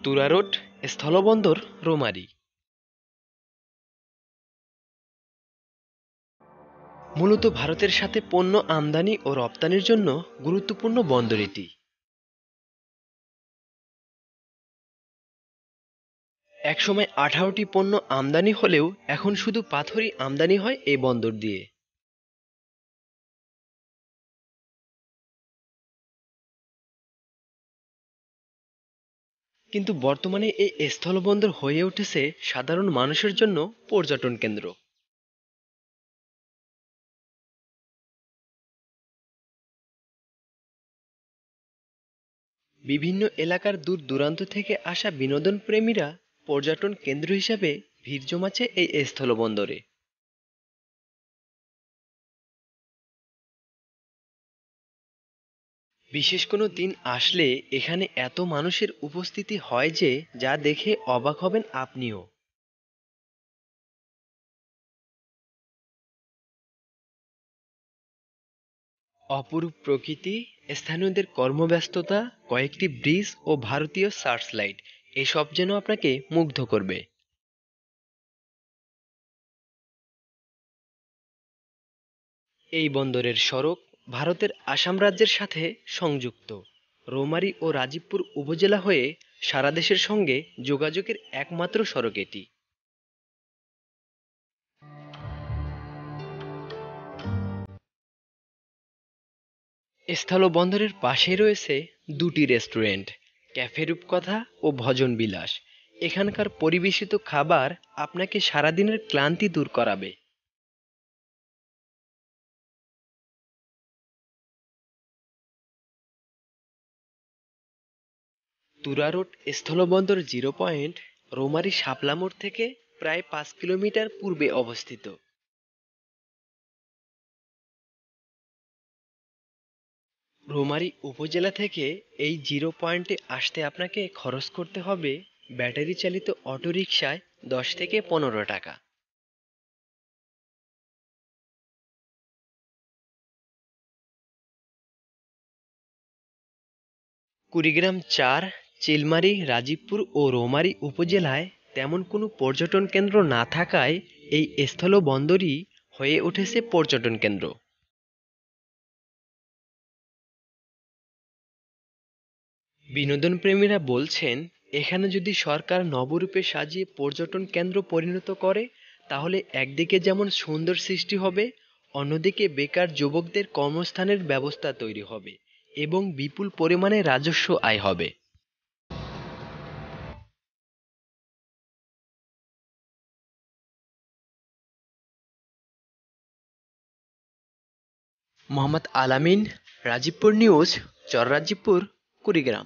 তুরারোড স্থলবন্দর রোমারি মূলত ভারতের সাথে পণ্য আমদানি ও রপ্তানির জন্য গুরুত্বপূর্ণ বন্দর এটি। একসময় 18টি পণ্য আমদানি হলেও এখন শুধু পাথরই আমদানি হয় এই বন্দর দিয়ে। কিন্তু বর্তমানে এই স্থলবন্দর হয়ে উঠেছে সাধারণ মানুষের জন্য পর্যটন কেন্দ্র। বিভিন্ন এলাকার দূর দূরান্ত থেকে আসা বিনোদন প্রেমীরা পর্যটন কেন্দ্র হিসাবে ভিড় জমাচ্ছে এই স্থলবন্দরে। বিশেষ কোনো দিন আসলে এখানে এত মানুষের উপস্থিতি হয় যে যা দেখে অবাক হবেন আপনিও। অপরূপ প্রকৃতি, স্থানীয়দের কর্মব্যস্ততা, কয়েকটি ব্রিজ ও ভারতীয় সার্চলাইট এসব যেন আপনাকে মুগ্ধ করবে। এই বন্দরের সড়ক ভারতের আসাম রাজ্যের সাথে সংযুক্ত। রৌমারী ও রাজীবপুর উপজেলা হয়ে সারা দেশের সঙ্গে যোগাযোগের একমাত্র সড়ক এটি। স্থলবন্দরের পাশেই রয়েছে দুটি রেস্টুরেন্ট, ক্যাফে রূপকথা ও ভজন বিলাস। এখানকার পরিবেশিত খাবার আপনাকে সারাদিনের ক্লান্তি দূর করাবে। তুরারোড স্থলবন্দর জিরো পয়েন্ট রৌমারী শাপলা মোড় থেকে প্রায় 5 কিলোমিটার পূর্বে অবস্থিত। রৌমারী উপজেলা থেকে এই জিরো পয়েন্টে আসতে আপনাকে খরচ করতে হবে ব্যাটারি চালিত অটোরিকশায় 10 থেকে 15 টাকা। কুড়িগ্রাম 4, চিলমারী, রাজীবপুর ও রৌমারী উপজেলায় তেমন কোনো পর্যটন কেন্দ্র না থাকায় এই স্থলবন্দরই হয়ে উঠেছে পর্যটন কেন্দ্র। বিনোদন প্রেমীরা বলছেন, এখানে যদি সরকার নবরূপে সাজিয়ে পর্যটন কেন্দ্র পরিণত করে তাহলে একদিকে যেমন সুন্দর সৃষ্টি হবে, অন্যদিকে বেকার যুবকদের কর্মস্থানের ব্যবস্থা তৈরি হবে এবং বিপুল পরিমাণে রাজস্ব আয় হবে। মোহাম্মদ আলামিন, রাজীবপুর নিউজ, চর রাজীবপুর, কুড়িগ্রাম।